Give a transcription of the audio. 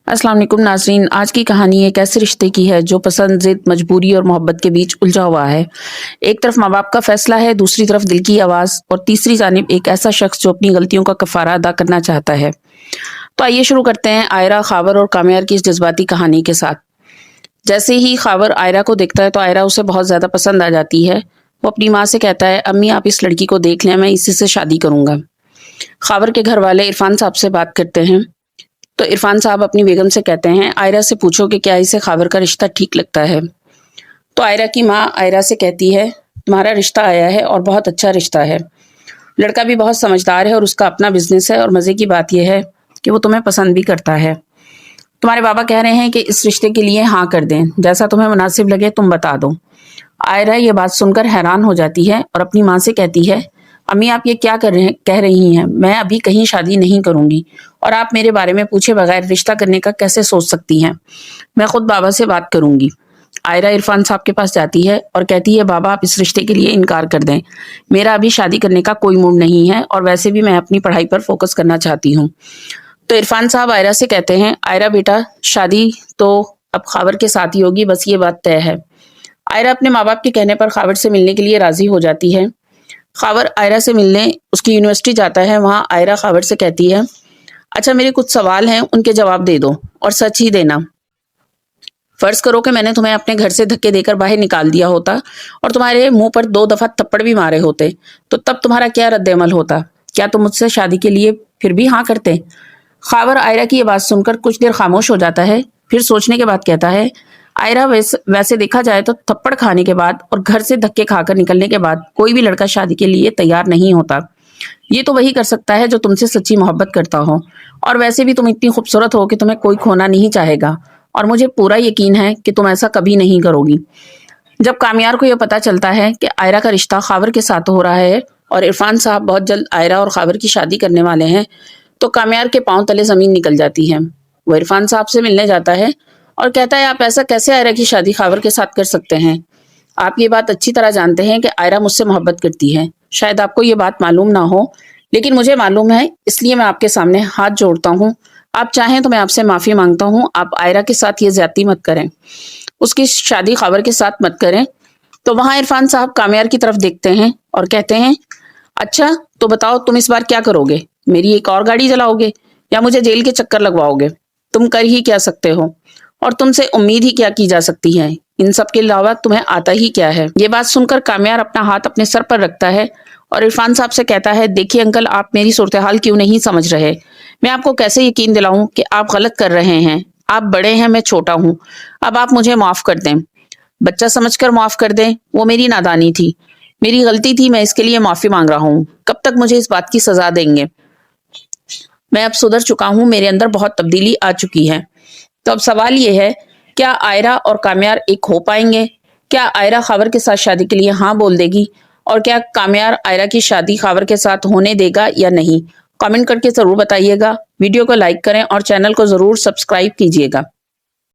अस्सलाम वालेकुम नाज़रीन। आज की कहानी एक ऐसे रिश्ते की है जो पसंद, ज़िद, मजबूरी और मोहब्बत के बीच उलझा हुआ है। एक तरफ माँ बाप का फैसला है, दूसरी तरफ दिल की आवाज़ और तीसरी जानिब एक ऐसा शख्स जो अपनी गलतियों का कफ़ारा अदा करना चाहता है। तो आइए शुरू करते हैं आयरा, खावर और काम्यार की इस जज्बाती कहानी के साथ। जैसे ही खावर आयरा को देखता है तो आयरा उसे बहुत ज़्यादा पसंद आ जाती है। वो अपनी माँ से कहता है, अम्मी आप इस लड़की को देख लें, मैं इसी से शादी करूँगा। खावर के घर वाले इरफान साहब से बात करते हैं तो इरफान साहब अपनी बेगम से कहते हैं, आयरा से पूछो कि क्या इसे खावर का रिश्ता ठीक लगता है। तो आयरा की माँ आयरा से कहती है, तुम्हारा रिश्ता आया है और बहुत अच्छा रिश्ता है। लड़का भी बहुत समझदार है और उसका अपना बिजनेस है, और मज़े की बात यह है कि वो तुम्हें पसंद भी करता है। तुम्हारे बाबा कह रहे हैं कि इस रिश्ते के लिए हाँ कर दें, जैसा तुम्हें मुनासिब लगे तुम बता दो। आयरा ये बात सुनकर हैरान हो जाती है और अपनी माँ से कहती है, अम्मी आप ये क्या कह रही हैं, मैं अभी कहीं शादी नहीं करूंगी और आप मेरे बारे में पूछे बगैर रिश्ता करने का कैसे सोच सकती हैं। मैं खुद बाबा से बात करूंगी। आयरा इरफान साहब के पास जाती है और कहती है, बाबा आप इस रिश्ते के लिए इनकार कर दें, मेरा अभी शादी करने का कोई मूड नहीं है और वैसे भी मैं अपनी पढ़ाई पर फोकस करना चाहती हूँ। तो इरफान साहब आयरा से कहते हैं, आयरा बेटा शादी तो अब खावर के साथ ही होगी, बस ये बात तय है। आयरा अपने माँ बाप के कहने पर खावर से मिलने के लिए राजी हो जाती है। खावर आयरा से मिलने उसकी यूनिवर्सिटी जाता है। वहाँ आयरा खावर से कहती है, अच्छा मेरे कुछ सवाल हैं, उनके जवाब दे दो और सच ही देना। फर्ज करो कि मैंने तुम्हें अपने घर से धक्के देकर बाहर निकाल दिया होता और तुम्हारे मुंह पर 2 दफा थप्पड़ भी मारे होते, तो तब तुम्हारा क्या रद्द-ए-अमल होता? क्या तुम मुझसे शादी के लिए फिर भी हाँ करते? खावर आयरा की ये बात सुनकर कुछ देर खामोश हो जाता है, फिर सोचने के बाद कहता है, आयरा वैसे देखा जाए तो थप्पड़ खाने के बाद और घर से धक्के खाकर निकलने के बाद कोई भी लड़का शादी के लिए तैयार नहीं होता। ये तो वही कर सकता है जो तुमसे सच्ची मोहब्बत करता हो, और वैसे भी तुम इतनी खूबसूरत हो कि तुम्हें कोई खोना नहीं चाहेगा, और मुझे पूरा यकीन है कि तुम ऐसा कभी नहीं करोगी। जब कामयार को यह पता चलता है कि आयरा का रिश्ता खावर के साथ हो रहा है और इरफान साहब बहुत जल्द आयरा और खावर की शादी करने वाले हैं, तो कामयार के पांव तले जमीन निकल जाती है। वो इरफान साहब से मिलने जाता है और कहता है, आप ऐसा कैसे आयरा की शादी खावर के साथ कर सकते हैं? आप ये बात अच्छी तरह जानते हैं कि आयरा मुझसे मोहब्बत करती है। शायद आपको ये बात मालूम ना हो, लेकिन मुझे मालूम है, इसलिए मैं आपके सामने हाथ जोड़ता हूँ। आप चाहें तो मैं आपसे माफी मांगता हूँ, आप आयरा के साथ ये ज्यादती मत करें, उसकी शादी खावर के साथ मत करें। तो वहां इरफान साहब कामयार की तरफ देखते हैं और कहते हैं, अच्छा तो बताओ तुम इस बार क्या करोगे? मेरी एक और गाड़ी जलाओगे या मुझे जेल के चक्कर लगवाओगे? तुम कर ही क्या सकते हो और तुमसे उम्मीद ही क्या की जा सकती है? इन सब के अलावा तुम्हें आता ही क्या है? ये बात सुनकर कामयार अपना हाथ अपने सर पर रखता है और इरफान साहब से कहता है, देखिए अंकल, आप मेरी सूरत हाल क्यों नहीं समझ रहे? मैं आपको कैसे यकीन दिलाऊं कि आप गलत कर रहे हैं? आप बड़े हैं, मैं छोटा हूँ। अब आप मुझे माफ कर दें, बच्चा समझकर माफ कर दें। वो मेरी नादानी थी, मेरी गलती थी, मैं इसके लिए माफी मांग रहा हूँ। कब तक मुझे इस बात की सजा देंगे? मैं अब सुधर चुका हूँ, मेरे अंदर बहुत तब्दीली आ चुकी है। तो अब सवाल ये है, क्या आयरा और कामयार एक हो पाएंगे? क्या आयरा खावर के साथ शादी के लिए हाँ बोल देगी? और क्या कामयार आयरा की शादी खावर के साथ होने देगा या नहीं? कमेंट करके जरूर बताइएगा। वीडियो को लाइक करें और चैनल को जरूर सब्सक्राइब कीजिएगा।